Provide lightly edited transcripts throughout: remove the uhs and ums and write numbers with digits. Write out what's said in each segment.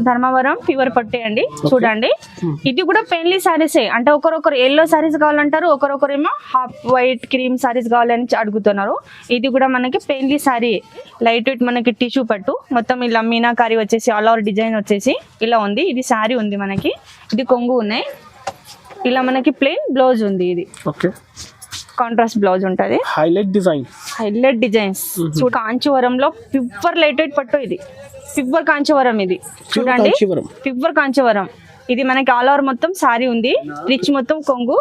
Dharmavaram pure పట్టే అండి. చూడండి ఇది కూడా పెయిన్లీ సారీసే. అంటే ఒకరొకరు ఎల్లో సారీస్ కావాలంటారు, ఒకరొకరేమో హాఫ్ వైట్ క్రీమ్ సారీస్ కావాలని అడుగుతున్నారు. ఇది కూడా మనకి పెయిన్లీ సారీ, లైట్ వెయిట్ మనకి టిష్యూ పట్టు, మొత్తం ఇలా మీనాకారి వచ్చేసి ఆల్ ఓవర్ డిజైన్ వచ్చేసి ఇలా ఉంది. ఇది సారీ ఉంది మనకి, ఇది కొంగు ఉన్నాయి. ఇలా మనకి ప్లెయిన్ బ్లౌజ్ ఉంది. ఇది ఓకే కాంట్రాస్ట్ బ్లౌజ్ ఉంటది. హైలైట్ డిజైన్స్ కాంచీవరంలో ప్యూర్ లైట్ వెయిట్ పట్టు. ఇది ప్యూర్ కాంచీవరం. ఇది చూడండి ప్యూర్ కాంచీవరం. ఇది మనకి ఆల్ ఓవర్ మొత్తం సారీ ఉంది, రిచ్ మొత్తం కొంగు.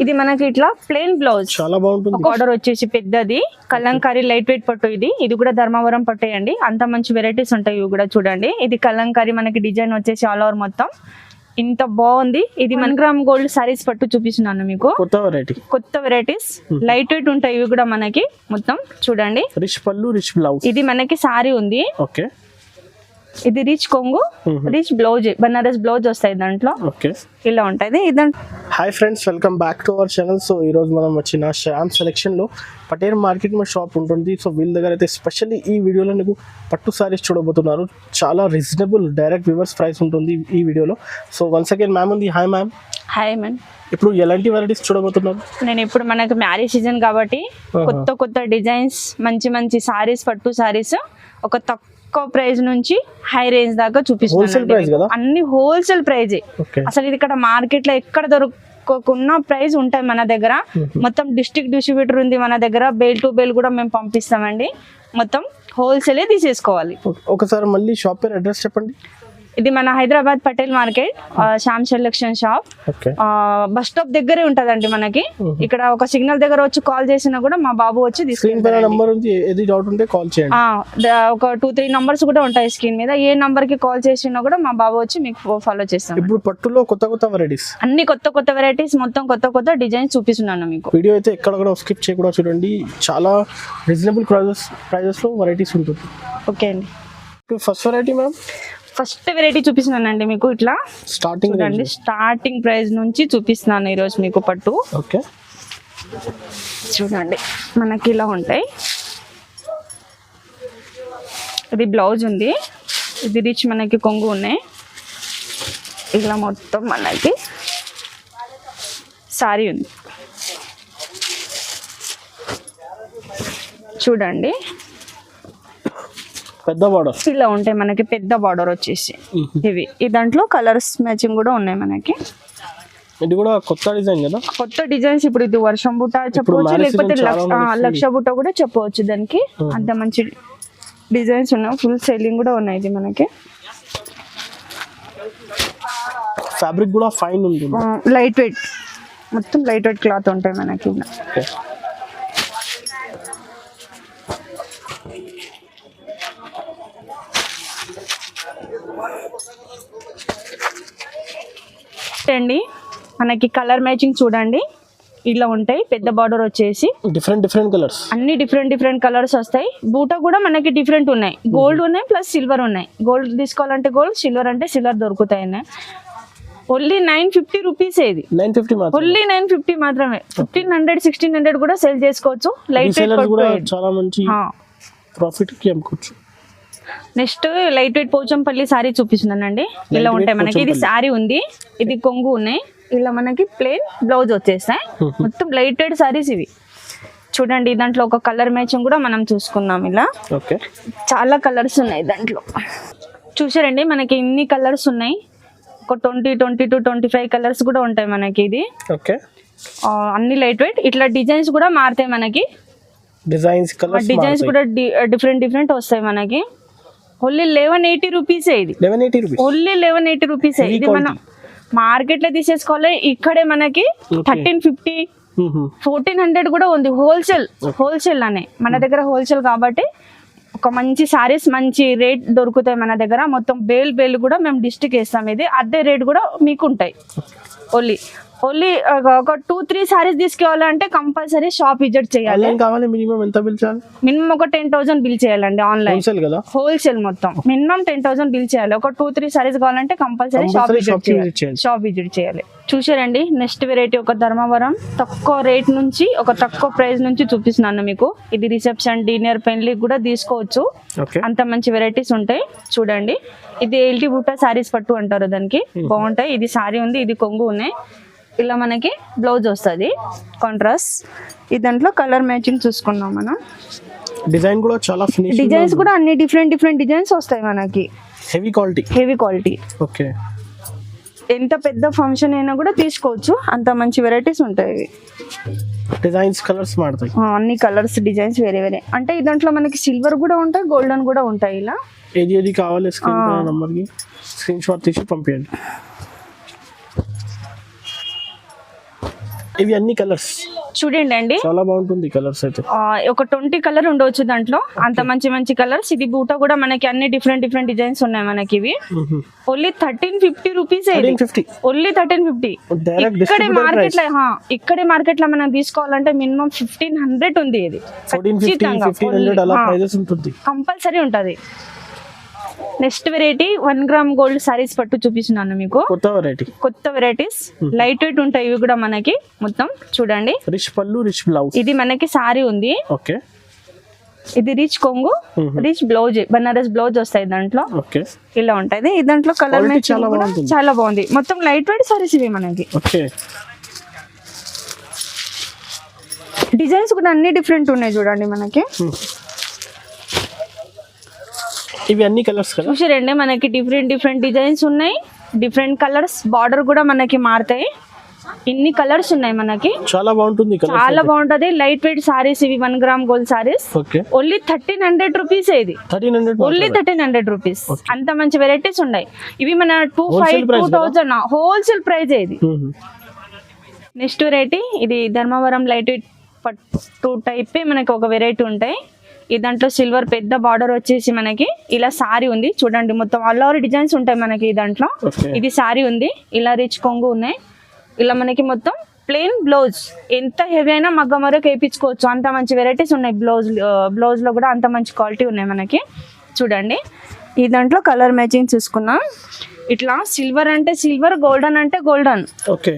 ఇది మనకి ఇట్లా ప్లెయిన్ బ్లౌజ్, చాలా బాగుంటుంది. ఆర్డర్ వచ్చేసి పెద్దది కలంకారీ లైట్ వెయిట్ పట్టు. ఇది కూడా ధర్మవరం పట్టేయండి. అంత మంచి వెరైటీస్ ఉంటాయి ఇవి కూడా చూడండి. ఇది కలంకారీ మనకి డిజైన్ వచ్చేసి ఆల్ ఓవర్ మొత్తం ఇంత బాగుంది. ఇది 1 గ్రామ్ గోల్డ్ సారీస్ పట్టు చూపిస్తున్నాను మీకు. కొత్త వెరైటీస్ లైట్ వెయిట్ ఉంటాయి ఇవి కూడా మనకి మొత్తం చూడండి. రిచ్ పళ్ళు, రిచ్ బ్లౌజ్. ఇది మనకి సారీ ఉంది. ఓకే ఇది రిచ్ కొంగు, రిచ్ బ్లౌజ్, బనారస్ బ్లౌజ్ వస్తాయి దాంట్లో. ఓకే ఇలా ఉంటుంది. Hi friends, welcome back to our channel. So ఈ రోజు మనం వచ్చిన శ్యామ్ సెలెక్షన్ లో పటేల్ మార్కెట్ में షాప్ ఉంటుంది. సో వీళ్ళ దగ్గర అయితే స్పెషల్లీ ఈ వీడియోలో మీకు పట్టు సారీస్ చూడబోతున్నారు. చాలా రీజనబుల్ డైరెక్ట్ వ్యూవర్స్ ప్రైస్ ఉంటుంది ఈ వీడియోలో. సో వన్స్ అగైన్ మ్యామ్ ఉంది. Hi ma'am. Hi ma'am. ఇప్పుడు ఎలాంటి వెరైటీస్ చూడబోతున్నారు? నేను ఇప్పుడు మనకి మ్యారేజ్ సీజన్ కాబట్టి కొత్త డిజైన్స్, మంచి సారీస్, పట్టు సారీస్ ఒక తక్కువ ప్రైస్ నుంచి హై రేంజ్ దాకా చూపిస్తున్నాను. అన్ని హోల్సేల్ ప్రైజ్. అసలు ఇది ఇక్కడ మార్కెట్ లో ఎక్కడ దొరకకున్న ప్రైస్ ఉంటాయి మన దగ్గర. మొత్తం డిస్ట్రిక్ట్ డిస్ట్రిబ్యూటర్ ఉంది మన దగ్గర. బేల్ టు బేల్ కూడా మేము పంపిస్తామండి. మొత్తం హోల్సేలే తీసేసుకోవాలి. ఒకసారి మళ్ళీ షాప్ పేరు, అడ్రస్ చెప్పండి. ఇది మన Hyderabad Patel market, Shyam selection shop. Bus stop దగ్గరే ఉంటదండి మనకి. ఇక్కడ ఒక సిగ్నల్ దగ్గర వచ్చి కాల్ చేసినా కూడా మా బాబు వచ్చి ఒక 2-3 నంబర్స్ కూడా ఉంటాయి స్క్రీన్ మీద. ఏ నంబర్ కి కాల్ చేసినా కూడా మా బాబు వచ్చి మీకు ఫాలో చేస్తాం. ఇప్పుడు పట్టులో కొత్త వెరైటీస్, అన్ని కొత్త వెరైటీస్, మొత్తం కొత్త డిజైన్స్ చూపిస్తున్నాను మీకు. వీడియో అయితే ఎక్కడ కూడా స్కిప్ చేయకుండా చూడండి. చాలా రీజనబుల్ ప్రైజెస్ లో వెరైటీస్ ఉంటుంది. ఓకే అండి. First variety ma'am, first variety చూపిస్తున్నానండి మీకు. ఇట్లా స్టార్టింగ్ ప్రైస్ నుంచి చూపిస్తున్నాను ఈరోజు మీకు పట్టు. ఓకే చూడండి మనకి ఇలా ఉంటాయి. ఇది బ్లౌజ్ ఉంది. ఇది రిచ్ మనకి కొంగు ఉన్నాయి. ఇలా మొత్తం మనకి సారీ ఉంది. చూడండి పెద్ద బార్డర్ ఇలా ఉంటాయి మనకి. పెద్ద బార్డర్ వచ్చేసి ఇవి. ఈ దాంట్లో కలర్స్ మ్యాచింగ్ కూడా ఉన్నాయి మనకి. ఇది కూడా కొత్త డిజైన్ కదా, కొత్త డిజైన్స్. ఇప్పుడు ఇది వర్షం బుట్ట చెప్పవచ్చు, లేకపోతే లక్ష బుట్ట కూడా చెప్పవచ్చు. దానికి అంత మంచి డిజైన్స్ ఉన్నాయి. ఫుల్ సేలింగ్ కూడా ఉన్నాయి. ఇది మనకి ఫ్యాబ్రిక్ కూడా ఫైన్ ఉంది. లైట్ వెయిట్, మొత్తం లైట్ వెయిట్ క్లాత్ ఉంటాయి మనకి. అండి మనకి కలర్ మ్యాచింగ్ చూడండి ఇలా ఉంటాయి. పెద్ద బార్డర్ వచ్చేసి డిఫరెంట్ కలర్స్, అన్ని డిఫరెంట్ కలర్స్ వస్తాయి. బూట కూడా మనకి డిఫరెంట్ ఉన్నాయి. గోల్డ్ ఉన్నాయి ప్లస్ సిల్వర్ ఉన్నాయి. గోల్డ్ తీసుకోవాలంటే గోల్డ్, సిల్వర్ అంటే సిల్వర్ దొరుకుతాయి. Only 950 rupees. ఇది ఓన్లీ 950 మాత్రమే. 1500-1600 కూడా సేల్ చేసుకోవచ్చు. లైట్ వెయిట్, చాలా మంచి ప్రాఫిట్ కి అమ్ముకోవచ్చు. Next light weight Pochampally sari చూపిస్తున్నానండి. ఇలా ఉంటాయి మనకి. ఇది సారీ ఉంది, ఇది కొంగు ఉన్నాయి. ఇలా మనకి ప్లెయిన్ బ్లౌజ్ వచ్చేస్తాయి. మొత్తం లైట్ వెయిట్ సారీస్ ఇవి. చూడండి దాంట్లో ఒక కలర్ మ్యాచింగ్ కూడా మనం చూసుకుందాం. ఇలా చాలా కలర్స్ ఉన్నాయి దాంట్లో. చూసారండి మనకి ఇన్ని కలర్స్ ఉన్నాయి. ఒక 20-25 కలర్స్ కూడా ఉంటాయి మనకి. ఇది అన్ని లైట్ వెయిట్. ఇట్లా డిజైన్స్ కూడా మారుతాయి మనకి. డిజైన్స్ కూడా డిఫరెంట్ వస్తాయి మనకి. ఓన్లీ 1180 రూపీసే. ఇది ఓన్లీ 1180 రూపీసే. ఇది మనం మార్కెట్ లో తీసేసుకోవాలి. ఇక్కడే మనకి 1350, 1400 కూడా ఉంది. హోల్సేల్ అనే మన దగ్గర హోల్సేల్ కాబట్టి ఒక మంచి సారీస్ మంచి రేట్ దొరుకుతాయి మన దగ్గర. మొత్తం బేల్ కూడా మేము డిస్ట్రిక్ట్ వేస్తాం. ఇది అదే రేట్ కూడా మీకు ఉంటాయి. ఓన్లీ ఓన్లీ ఒక 2-3 సారీస్ తీసుకోవాలంటే కంపల్సరీ షాప్ విజిట్ చేయాలి. ఆన్లైన్ కావాలి మినిమం ఎంత బిల్ చేయాలి? మినిమం ఒక 10,000 బిల్ చేయాలండి. ఆన్లైన్ హోల్సేల్ కదా? హోల్సేల్ మొత్తం మినిమం 10,000 బిల్ చేయాలి. ఒక 2-3 సారీస్ కావాలంటే కంపల్సరీ షాప్ విజిట్ చేయాలి. చూసారండి, నెక్స్ట్ వెరైటీ ఒక ధర్మవరం తక్కువ రేట్ నుంచి ఒక తక్కువ ప్రైస్ నుంచి చూపిస్తున్నాను మీకు. ఇది రిసెప్షన్, డిన్నర్, పెళ్లి కూడా తీసుకోవచ్చు. అంత మంచి వెరైటీస్ ఉంటాయి. చూడండి, ఇది ఎల్టీ బుట్ట సారీస్ పట్టు అంటారు దానికి. బాగుంటాయి. ఇది సారీ ఉంది, ఇది కొంగు ఉన్నాయి. ఇలా మనకి బ్లౌజ్ వస్తుంది కాంట్రాస్ట్. ఈ దాంట్లో కలర్ మ్యాచింగ్ చూసుకున్నాం మనం. డిజైన్ కూడా చాలా ఫినిషింగ్, డిజైన్స్ కూడా అన్ని డిఫరెంట్ డిజైన్స్ వస్తాయి మనకి. Heavy quality. ఓకే, ఎంత పెద్ద ఫంక్షన్ అయినా కూడా తీసుకోవచ్చు. అంత మంచి వెరైటీస్ ఉంటాయి. డిజైన్స్ కలర్స్ మారుతాయి. అన్ని కలర్స్ డిజైన్స్ వేరే వేరే. అంటే ఈ దాంట్లో మనకి సిల్వర్ కూడా ఉంటాయి, గోల్డెన్ కూడా ఉంటాయి. ఇలా ఏది కావాలి నంబర్కి స్క్రీన్ షాట్ తీసి పంపించండి. ఇవి అన్ని కలర్స్ చూడండి అండి, చాలా బాగుంటుంది. కలర్స్ అయితే ఒక 20 కలర్ ఉండవచ్చు దాంట్లో. అంత మంచి కలర్స్. ఇది బూట కూడా మనకి అన్ని డిఫరెంట్ డిజైన్స్ ఉన్నాయి మనకి. ఇవి ఓన్లీ 1350 రూపీస్. ఓన్లీ 1350. ఇక్కడే మార్కెట్ లో మనం తీసుకోవాలంటే మినిమం 1500 ఉంది. ఇది కంపల్సరీ ఉంటది. Next variety 1 gram gold saris పట్టు చూపిస్తున్నాను మీకు. కొత్త వెరైటీస్ లైట్ వెయిట్ ఉంటాయి ఇవి కూడా మనకి. మొత్తం చూడండి, రిచ్ పళ్ళు, రిచ్ బ్లౌజ్. ఇది మనకి సారీ ఉంది. ఓకే, ఇది రిచ్ కొంగు, రిచ్ బ్లౌజ్, బనారస్ బ్లౌజ్ వస్తాయి దాంట్లో. ఓకే, ఇలా ఉంటది. ఈ దాంట్లో కలర్ చాలా బాగుంది. మొత్తం లైట్ వెయిట్ సారీస్ ఇవి మనకి. ఓకే, డిజైన్స్ కూడా అన్ని డిఫరెంట్ ఉన్నాయి చూడండి మనకి. ఇవి అన్ని కలర్స్ కదా? చూసారండి, మనకి డిఫరెంట్ డిజైన్స్ ఉన్నాయి. డిఫరెంట్ కలర్స్, బార్డర్ కూడా మనకి మారుతాయి. ఇన్ని కలర్స్ ఉన్నాయి మనకి. చాలా బాగుంటుంది, చాలా బాగుంటది. లైట్ వెయిట్ సారీస్ ఇవి 1 gram gold saris. Only 1300 rupees. ఇది ఓన్లీ 1300 రూపీస్. అంత మంచి వెరైటీస్ ఉన్నాయి. ఇవి మన 2500-2000 హోల్సేల్ ప్రైస్. ఇది నెక్స్ట్ వెరైటీ, ఇది ధర్మవరం లైట్ వెయిట్ పట్టు టైప్ మనకి ఒక వెరైటీ ఉంటాయి. ఈ దాంట్లో సిల్వర్ పెద్ద బార్డర్ వచ్చేసి మనకి ఇలా సారీ ఉంది. చూడండి, మొత్తం ఆల్ ఓవర్ డిజైన్స్ ఉంటాయి మనకి ఈ దాంట్లో. ఇది సారీ ఉంది. ఇలా రిచ్ కొంగు ఉన్నాయి. ఇలా మనకి మొత్తం ప్లెయిన్ బ్లౌజ్. ఎంత హెవీ అయినా మగ్గం వరకు వేయించుకోవచ్చు. అంత మంచి వెరైటీస్ ఉన్నాయి. బ్లౌజ్ లో కూడా అంత మంచి క్వాలిటీ ఉన్నాయి మనకి. చూడండి, ఈ దాంట్లో కలర్ మ్యాచింగ్ చూసుకున్నాం. ఇట్లా సిల్వర్ అంటే సిల్వర్, గోల్డెన్ అంటే గోల్డెన్. ఓకే,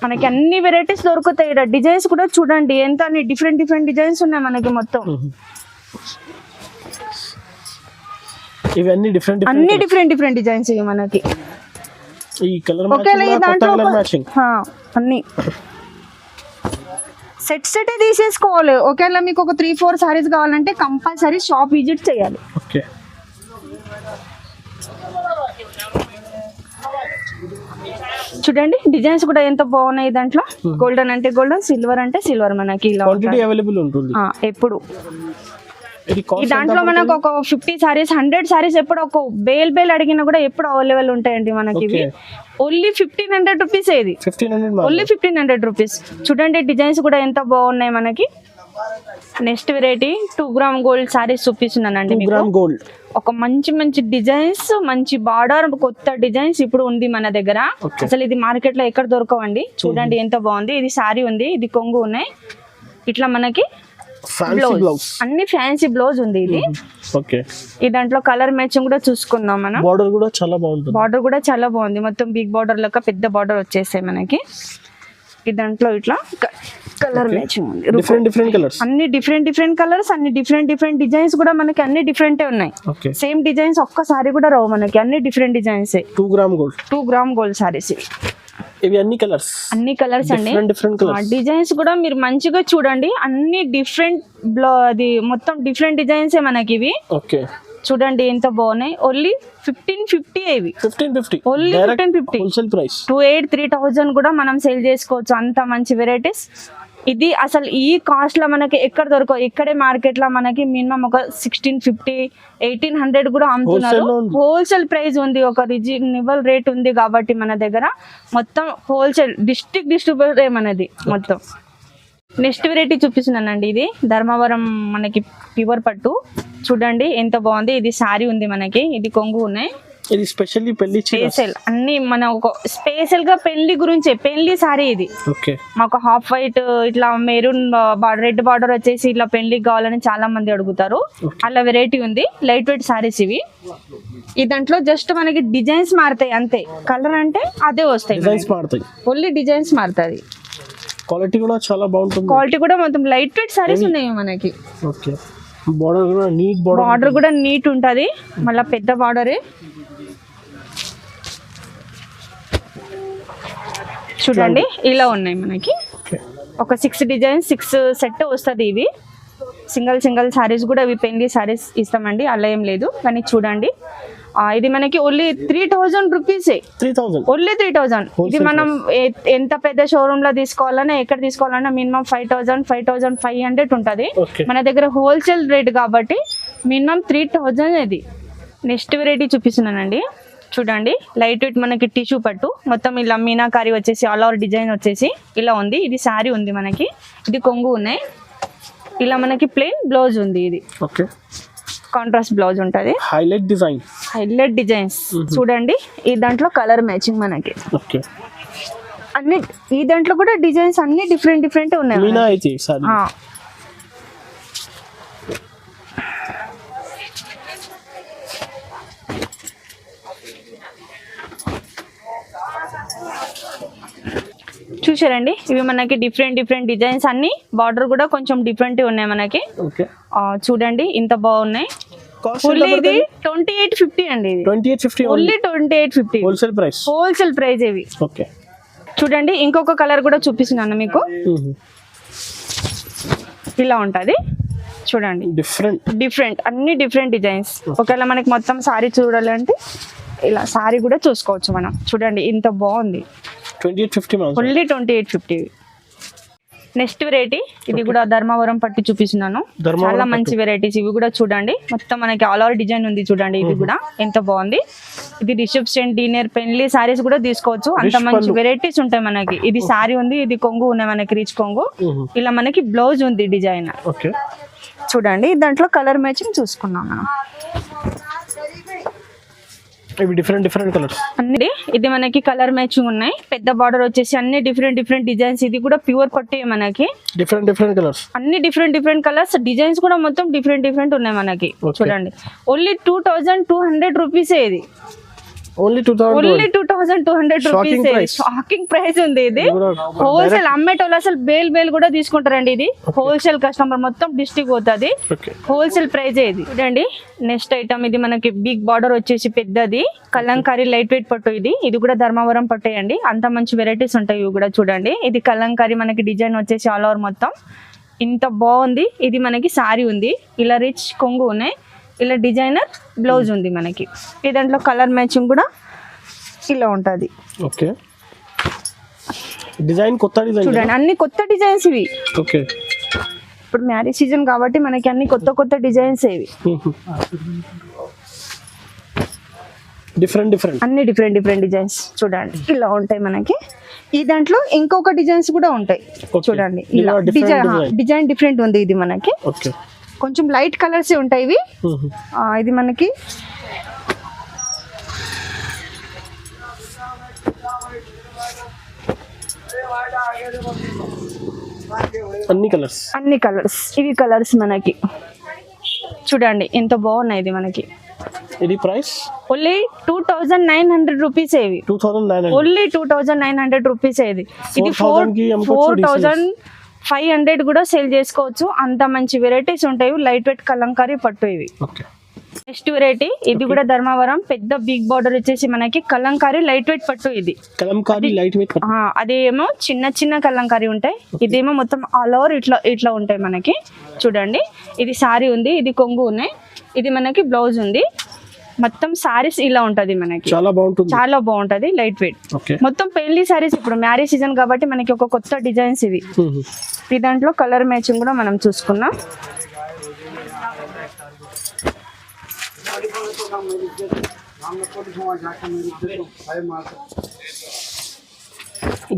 మనకి అన్ని వెరైటీస్ దొరుకుతాయి. డిజైన్స్ కూడా చూడండి, ఎంత అన్ని డిఫరెంట్ డిజైన్స్ ఉన్నాయి మనకి మొత్తం. ఇవన్నీ అన్ని డిఫరెంట్ డిజైన్స్ ఇవి మనకి. ఈ కలర్ మ్యాచింగ్ అన్ని సెట్ తీసేసుకోవాలి. ఒకవేళ మీకు ఒక 3-4 సారీస్ కావాలంటే కంపల్సరీ షాప్ విజిట్ చేయాలి. ఓకే, చూడండి, డిజైన్స్ కూడా ఎంత బాగున్నాయి దాంట్లో. గోల్డెన్ అంటే గోల్డెన్, సిల్వర్ అంటే సిల్వర్ మనకి. ఇలా అవైలబుల్ ఉంటుంది ఎప్పుడు. ఈ దాంట్లో మనకు ఒక 50 సారీస్ 100 సారీస్ ఎప్పుడు ఒక బేల్ అడిగినా కూడా ఎప్పుడు అవైలబుల్ ఉంటాయండి మనకి. ఇవి ఓన్లీ 1500 రూపీస్. ఇది ఓన్లీ 1500 రూపీస్. చూడండి, డిజైన్స్ కూడా ఎంత బాగున్నాయి మనకి. Next variety 2 gram gold saris చూపిస్తున్నానండి మీకు. ఒక మంచి డిజైన్స్, మంచి బార్డర్, కొత్త డిజైన్స్ ఇప్పుడు ఉంది మన దగ్గర. అసలు ఇది మార్కెట్ లో ఎక్కడ దొరకవండి. చూడండి ఎంత బాగుంది. ఇది సారీ ఉంది, ఇది కొంగు ఉన్నాయి. ఇట్లా మనకి బ్లౌజ్ అన్ని ఫ్యాన్సీ బ్లౌజ్ ఉంది. ఇది ఓకే, ఈ దాంట్లో కలర్ మ్యాచింగ్ కూడా చూసుకుందాం మనం. బార్డర్ కూడా చాలా బాగుంటుంది. బార్డర్ కూడా చాలా బాగుంది. మొత్తం బిగ్ బార్డర్ లెక్క పెద్ద బార్డర్ వచ్చేసాయి మనకి. ఈ దాంట్లో ఇట్లా కలర్ మ్యాచింగ్ ఉంది. డిఫరెంట్ కలర్స్, అన్ని డిఫరెంట్ కలర్స్, అన్ని డిఫరెంట్ డిజైన్స్ కూడా మనకి అన్ని డిఫరెంటే ఉన్నాయి. సేమ్ డిజైన్స్ ఒక్కసారి కూడా రావు మనకి. అన్ని different designs. 2 gram gold saris. ఇవి అన్ని కలర్స్ అండి. డిజైన్స్ కూడా మీరు మంచిగా చూడండి. అన్ని అది మొత్తం డిఫరెంట్ డిజైన్స్ మనకి ఇవి. చూడండి ఎంత బాగున్నాయి. ఓన్లీ 1550. ఇవి 1550. ఓన్లీ 1550. Wholesale price. 28,000-3000 కూడా మనం సేల్ చేసుకోవచ్చు. అంత మంచి వెరైటీస్. ఇది అసలు ఈ కాస్ట్ లో మనకి ఎక్కడ దొరకవు. ఇక్కడే మార్కెట్ లో మనకి మినిమం ఒక 1650-1800 కూడా అమ్ముతున్నారు. హోల్సేల్ ప్రైస్ ఉంది. ఒక రీజనబుల్ రేట్ ఉంది కాబట్టి మన దగ్గర మొత్తం హోల్సేల్ డిస్ట్రిబ్యూటర్ మనది మొత్తం. నెక్స్ట్ వెరైటీ చూపిస్తున్నానండి. ఇది ధర్మవరం మనకి ప్యూర్ పట్టు. చూడండి ఎంత బాగుంది. ఇది సారీ ఉంది మనకి. ఇది కొంగు ఉన్నాయి. ఇది స్పెషల్లీ పెళ్లి స్పెషల్ అన్ని మన ఒక స్పెషల్ గా పెళ్లి గురించి పెళ్లి సారీ ఇది. ఓకే, మాకు హాఫ్ వైట్ ఇట్లా మెరూన్ రెడ్ బార్డర్ వచ్చేసి ఇట్లా పెళ్లికి కావాలని చాలా మంది అడుగుతారు. అలా వెరైటీ ఉంది. లైట్ వెయిట్ సారీస్ ఇవి. ఈ దాంట్లో జస్ట్ మనకి డిజైన్స్ మారుతాయి అంతే. కలర్ అంటే అదే వస్తాయి, డిజైన్స్ మారుతాయి, ఓన్లీ డిజైన్స్ మారుతుంది. క్వాలిటీ కూడా చాలా బాగుంటుంది. క్వాలిటీ కూడా మొత్తం లైట్ వెయిట్ సారీస్ ఉన్నాయి మనకి. ఓకే, బార్డర్ కూడా నీట్ బార్డర్ కూడా నీట్ ఉంటది, మళ్ళీ పెద్ద బార్డరే. చూడండి ఇలా ఉన్నాయి మనకి. ఒక 6 డిజైన్స్ 6 సెట్ వస్తుంది. ఇవి సింగిల్ సారీస్ కూడా ఇవి పెళ్లి సారీస్ ఇస్తామండి, అలా ఏం లేదు. కానీ చూడండి ఇది మనకి ఓన్లీ 3000 రూపీసే. 3000 ఓన్లీ 3000. ఇది మనం ఎంత పెద్ద షోరూమ్ లో తీసుకోవాలన్నా ఎక్కడ తీసుకోవాలన్నా మినిమం 5500 ఉంటుంది. మన దగ్గర హోల్సేల్ రేట్ కాబట్టి మినిమం 3000 ఇది. నెక్స్ట్ వెరైటీ చూపిస్తున్నానండి. చూడండి లైట్ వెయిట్ మనకి టిష్యూ పట్టు, మొత్తం ఇలా మీనాకారి వచ్చేసి ఆల్ ఓవర్ డిజైన్ వచ్చేసి ఇలా ఉంది. ఇది శారీ ఉంది మనకి, ఇది కొంగు ఉన్నాయి. ఇలా మనకి ప్లెయిన్ బ్లౌజ్ ఉంది. ఇది ఓకే, కాంట్రాస్ట్ బ్లౌజ్ ఉంటుంది. హైలైట్ డిజైన్స్ చూడండి. ఈ దాంట్లో కలర్ మ్యాచింగ్ మనకి. ఓకే, అన్ని ఈ దాంట్లో కూడా డిజైన్స్ అన్ని డిఫరెంట్ ఉన్నాయి. చూసారండి ఇవి మనకి డిఫరెంట్ డిజైన్స్ అన్ని. బార్డర్ కూడా కొంచెం డిఫరెంట్ ఉన్నాయి మనకి. చూడండి ఇంత బాగున్నాయి. ఇది 2850 అండి. ఇది 2850 ఓన్లీ 2850 హోల్సేల్ ప్రైస్ ఇవి. ఓకే, చూడండి ఇంకొక కలర్ కూడా చూపిస్తున్నాను మీకు. ఇలా ఉంటది చూడండి. డిఫరెంట్ అన్ని డిఫరెంట్ డిజైన్స్. ఒకవేళ మనకి మొత్తం సారీ చూడాలంటే ఇలా సారీ కూడా చూసుకోవచ్చు మనం. చూడండి ఇంత బాగుంది. 2850 ఓన్లీ 2850. నెక్స్ట్ వెరైటీ ఇది కూడా ధర్మవరం పట్టి చూపిస్తున్నాను. చాలా మంచి వెరైటీస్ ఇవి కూడా. చూడండి మొత్తం మనకి ఆల్ ఓవర్ డిజైన్ ఉంది. చూడండి ఇది కూడా ఎంత బాగుంది. ఇది రిసెప్షన్ డిన్నర్ పెళ్లి సారీస్ కూడా తీసుకోవచ్చు, అంత మంచి వెరైటీస్ ఉంటాయి మనకి. ఇది సారీ ఉంది, ఇది కొంగు ఉన్నాయి మనకి, రిచ్ కొంగు. ఇలా మనకి బ్లౌజ్ ఉంది డిజైన్. చూడండి దాంట్లో కలర్ మ్యాచింగ్ చూసుకున్నాం మనం. ఇవి డిఫరెంట్ కలర్స్ అన్ని. ఇది మనకి కలర్ మ్యాచింగ్ ఉన్నాయి. పెద్ద బార్డర్ వచ్చేసి అన్ని డిఫరెంట్ డిజైన్స్. ఇది కూడా ప్యూర్ పట్టు మనకి. డిఫరెంట్ కలర్స్ అన్ని డిఫరెంట్ కలర్స్. డిజైన్స్ కూడా మొత్తం డిఫరెంట్ ఉన్నాయి మనకి. చూడండి ఓన్లీ 2200 రూపీసే ఇది. Only 2200 rupees. షాకింగ్ ప్రైస్ ఉంది ఇది. హోల్సేల్ అమ్మేటోళ్ళు అసలు బేల్ కూడా తీసుకుంటారండి. ఇది హోల్సేల్ కస్టమర్ మొత్తం డిస్ట్రిక్ట్ పోతుంది. హోల్సేల్ ప్రైస్ ఇది. చూడండి నెక్స్ట్ ఐటమ్ ఇది మనకి బిగ్ బార్డర్ వచ్చేసి పెద్దది కలంకారీ లైట్ వెయిట్ పట్టు. ఇది కూడా ధర్మవరం పట్టు అండి. అంత మంచి వెరైటీస్ ఉంటాయి ఇవి కూడా. చూడండి ఇది కలంకారీ మనకి డిజైన్ వచ్చేసి ఆల్ ఓవర్ మొత్తం ఇంత బాగుంది. ఇది మనకి సారీ ఉంది. ఇలా రిచ్ కొంగు ఉన్నాయి. ఇలా డిజైనర్ బ్లౌజ్ ఉంది మనకి. ఈ దాంట్లో కలర్ మ్యాచింగ్ కూడా ఇలా ఉంటుంది. ఓకే, డిజైన్ కొత్త డిజైన్. చూడండి అన్ని కొత్త డిజైన్స్ ఇవి. ఓకే, ఇప్పుడు మ్యారేజ్ సీజన్ కాబట్టి మనకి అన్ని కొత్త డిజైన్స్ ఇవి. అన్ని డిఫరెంట్ డిజైన్స్. చూడండి ఇలా ఉంటాయి మనకి. ఈ దాంట్లో ఇంకొక డిజైన్స్ కూడా ఉంటాయి. చూడండి ఇలా డిజైన్ డిఫరెంట్ ఉంది ఇది మనకి. కొంచెం లైట్ కలర్స్ ఉంటాయి ఇవి. ఇది మనకి అన్ని కలర్స్ ఇవి కలర్స్ మనకి. చూడండి ఎంత బాగున్నాయి. ఇది మనకి ఇది ప్రైస్ ఓన్లీ 2900 రూపీస్. ఇవి ఓన్లీ 2900 రూపీస్. ఇది 4500 కూడా సేల్ చేసుకోవచ్చు. అంత మంచి వెరైటీస్ ఉంటాయి. లైట్ వెయిట్ కలంకారీ పట్టు ఇవి. నెక్స్ట్ వెరైటీ ఇది కూడా ధర్మవరం పెద్ద బిగ్ బార్డర్ వచ్చేసి మనకి కలంకారీ లైట్ వెయిట్ పట్టు. ఇది అదేమో చిన్న కలంకారీ ఉంటాయి. ఇదేమో మొత్తం ఆల్ ఓవర్ ఇట్లా ఉంటాయి మనకి. చూడండి ఇది సారీ ఉంది, ఇది కొంగు ఉన్నాయి, ఇది మనకి బ్లౌజ్ ఉంది. మొత్తం సారీస్ ఇలా ఉంటది మనకి. చాలా బాగుంటది లైట్ వెయిట్. మొత్తం పెళ్లి సారీస్. ఇప్పుడు మ్యారేజ్ సీజన్ కాబట్టి మనకి ఒక కొత్త డిజైన్స్ ఇవి. ఈ దాంట్లో కలర్ మ్యాచింగ్ కూడా మనం చూసుకున్నాం.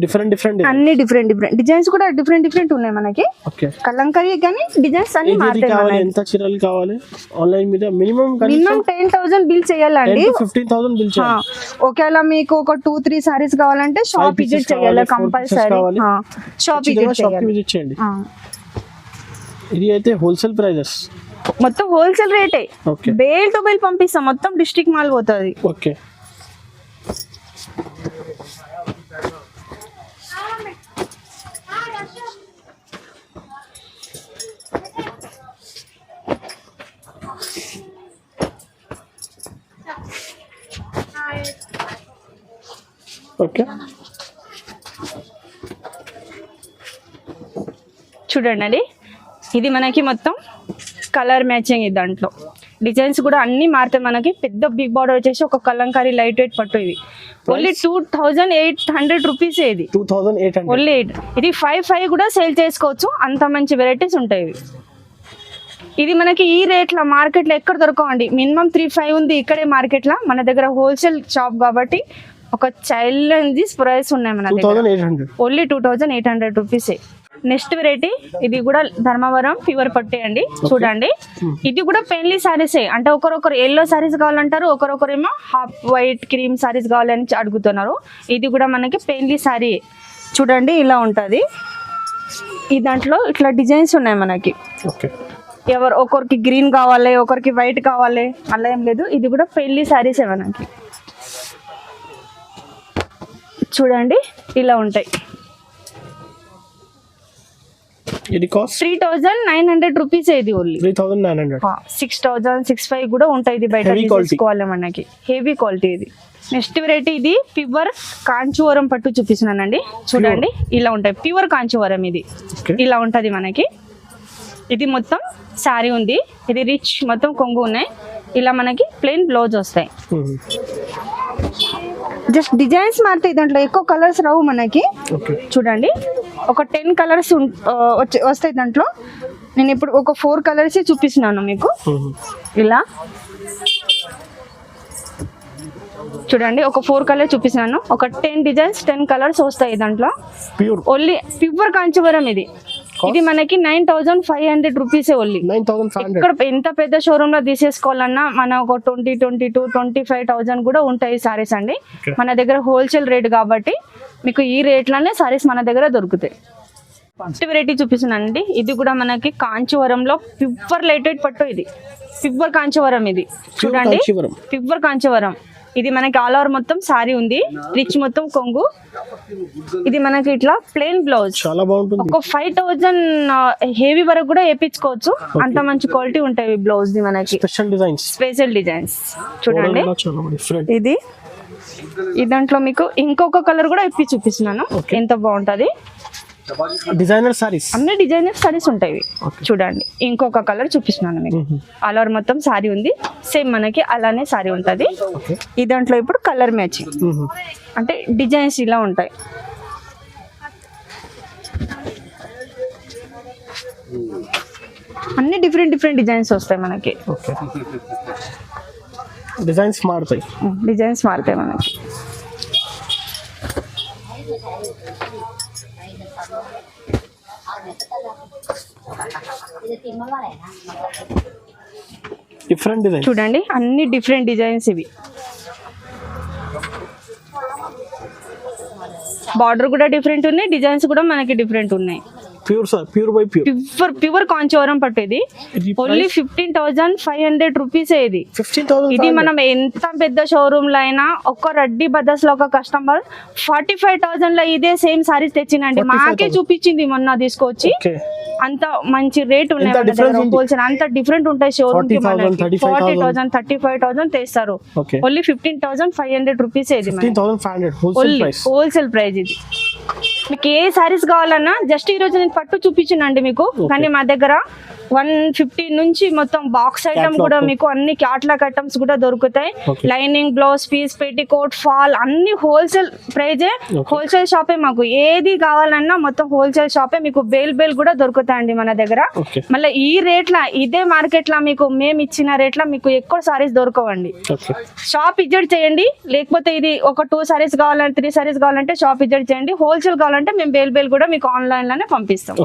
డిఫరెంట్ అన్ని డిఫరెంట్ డిజైన్స్ కూడా డిఫరెంట్ ఉన్నాయి మనకి. ఓకే, కలంకారీ కానీ డిజైన్స్ అన్ని మారుతాయి. ఎంత చీరలు కావాలి ఆన్లైన్ మీద? మినిమం 10,000 బిల్ చేయాలండి. 15,000 బిల్ చేయాలి. ఒకవేళ మీకు ఒక 2-3 సారీస్ కావాలంటే షాప్ విజిట్ చేయాలి కంపల్సరీ. షాప్ విజిట్ చేయండి. ఇది అయితే హోల్సేల్ ప్రైజెస్, మొత్తం హోల్సేల్ రేటే. ఓకే, బేల్ టు బేల్ పంపిస్తాం, మొత్తం డిస్ట్రిక్ట్ మాల్ పోతుంది. ఓకే. ఓకే, చూడండి ఇది మనకి మొత్తం కలర్ మ్యాచింగ్. ఇది దాంట్లో డిజైన్స్ కూడా అన్ని మారుతాయి మనకి. పెద్ద బిగ్ బార్డర్ వచ్చేసి ఒక కలంకారీ లైట్ వెయిట్ పట్టు. ఇది ఓన్లీ 2,800 రూపీస్. ఇది 2,800 ఓన్లీ 8. ఇది 5 కూడా సేల్ చేసుకోవచ్చు, అంత మంచి వెరైటీస్ ఉంటాయి ఇవి. ఇది మనకి ఈ రేట్లో మార్కెట్లో ఎక్కడ దొరకవండి. మినిమం 3-5 ఉంది ఇక్కడే మార్కెట్లో. మన దగ్గర హోల్సేల్ షాప్ కాబట్టి ఒక చైల్డ్ ప్రైస్ ఉన్నాయి మన దగ్గర. ఓన్లీ 2,800 రూపీసే. నెక్స్ట్ వెరైటీ ఇది కూడా ధర్మవరం ప్యూర్ పట్టే అండి. చూడండి ఇది కూడా పెన్లీ సారీసే. అంటే ఒకరొకరు ఎల్లో సారీస్ కావాలంటారు, ఒకరొకరేమో హాఫ్ వైట్ క్రీమ్ సారీస్ కావాలని అడుగుతున్నారు. ఇది కూడా మనకి పెన్లీ సారీ. చూడండి ఇలా ఉంటుంది. ఈ దాంట్లో ఇట్లా డిజైన్స్ ఉన్నాయి మనకి. ఒకరికి గ్రీన్ కావాలి, ఒకరికి వైట్ కావాలి, అలా ఏం లేదు. ఇది కూడా పెళ్లి సారీసే మనకి. చూడండి ఇలా ఉంటాయి. ఇది కాస్ట్ 3,900 రూపీస్. ఇది ఓన్లీ 3,900. 6,000, 6,500 కూడా ఉంటాయి. ఇది బయట తీసుకోవాలి మనకి. హెవీ క్వాలిటీ ఇది. నెక్స్ట్ వెరైటీ ఇది ప్యూర్ కాంచీవరం పట్టు చూపిస్తున్నానండి. చూడండి ఇలా ఉంటాయి. ప్యూర్ కాంచీవరం ఇది ఇలా ఉంటది మనకి. ఇది మొత్తం శారీ ఉంది. ఇది రిచ్ మొత్తం కొంగు ఉన్నాయి. ఇలా మనకి ప్లెయిన్ బ్లౌజ్ వస్తాయి. జస్ట్ డిజైన్స్ మారుతాయి, దాంట్లో ఎక్కువ కలర్స్ రావు మనకి. చూడండి ఒక 10 కలర్స్ వస్తాయి దాంట్లో. నేను ఇప్పుడు ఒక 4 కలర్స్ చూపిస్తున్నాను మీకు. ఇలా చూడండి ఒక 4 కలర్స్ చూపిస్తున్నాను. ఒక 10 డిజైన్స్ 10 కలర్స్ వస్తాయి దాంట్లో. ఓన్లీ ప్యూర్ కాంచీవరం ఇది. ఇది మనకి 9,500 రూపీసే ఓన్లీ. ఇక్కడ ఎంత పెద్ద షోరూమ్ లో తీసేసుకోవాలన్నా మన ఒక 22,000, 25,000 కూడా ఉంటాయి సారీస్ అండి. మన దగ్గర హోల్సేల్ రేట్ కాబట్టి మీకు ఈ రేట్లోనే సారీస్ మన దగ్గర దొరుకుతాయి. ఫస్ట్ వెరైటీ చూపిస్తున్నానండి. ఇది కూడా మనకి కాంచీవరంలో ప్యూర్ లైట్ వెయిట్ పట్టు. ఇది ప్యూర్ కాంచీవరం. ఇది చూడండి ప్యూర్ కాంచీవరం. ఇది మనకి ఆల్ ఓవర్ మొత్తం సారీ ఉంది. రిచ్ మొత్తం కొంగు. ఇది మనకి ఇట్లా ప్లెయిన్ బ్లౌజ్. చాలా బాగుంటుంది. ఒక 5,000 హెవీ వరకు కూడా వేయించుకోవచ్చు, అంత మంచి క్వాలిటీ ఉంటాయి బ్లౌజ్ ది మనకి. స్పెషల్ డిజైన్స్ చూడండి. ఇది దాంట్లో మీకు ఇంకొక కలర్ కూడా ఇప్పి చూపిస్తున్నాను. ఎంత బాగుంటది. డిజైనర్ సారీస్, అన్ని డిజైనర్ సారీస్ ఉంటాయి. చూడండి ఇంకొక కలర్ చూపిస్తున్నాను మీకు. ఆల్ ఓవర్ మొత్తం సారీ ఉంది. సేమ్ మనకి అలానే సారీ ఉంటది. ఈ దాంట్లో ఇప్పుడు కలర్ మ్యాచింగ్ అంటే డిజైన్స్ ఇలా ఉంటాయి. అన్ని డిఫరెంట్ డిజైన్స్ వస్తాయి మనకి. డిజైన్స్ మారుతాయి మనకి. డిఫరెంట్ డిజైన్ చూడండి అన్ని డిఫరెంట్ డిజైన్స్. ఇవి బార్డర్ కూడా డిఫరెంట్ ఉన్నాయి, డిజైన్స్ కూడా మనకి డిఫరెంట్ ఉన్నాయి. ప్యూర్ కాంచీవరం పట్టేది. Only 15,500 rupees. ఇది మనం ఎంత పెద్ద షోరూమ్ లో అయినా ఒక్క రెడ్డి బదర్స్ లో ఒక కస్టమర్ 45,000 లో ఇదే సేమ్ సారీస్ తెచ్చినండి. మాకే చూపించింది మొన్న తీసుకొచ్చి. అంత మంచి రేట్ ఉన్నాయి హోల్సేల్. అంత డిఫరెంట్ ఉంటాయి షోరూమ్ కి. 40,000, 35,000 తెస్తారు. Only 15,500 rupees. ఇది హోల్సేల్ ప్రైస్. ఇది మీకు ఏ సారీస్ కావాలన్నా జస్ట్ ఈ రోజు నేను పట్టు చూపించానండి మీకు, కానీ మా దగ్గర 150 నుంచి మొత్తం బాక్స్ ఐటమ్ కూడా మీకు అన్ని క్యాట్లాగ్ ఐటమ్స్ కూడా దొరుకుతాయి. Lining, blouse piece, petticoat, fall అన్ని హోల్సేల్ ప్రైజే. హోల్సేల్ షాపే మాకు ఏది కావాలన్నా మొత్తం హోల్సేల్ షాపే. మీకు బేల్ కూడా దొరుకుతాయండి మన దగ్గర. మళ్ళీ ఈ రేట్ల ఇదే మార్కెట్ లా మీకు మేము ఇచ్చిన రేట్ల మీకు ఎక్కువ సారీస్ దొరకవండి. షాప్ విజిట్ చేయండి, లేకపోతే ఇది ఒక 2 సారీస్ కావాలంటే 3 సారీస్ కావాలంటే షాప్ విజిట్ చేయండి. హోల్సేల్ కావాలంటే మేము బేల్ కూడా మీకు ఆన్లైన్ లోనే పంపిస్తాం.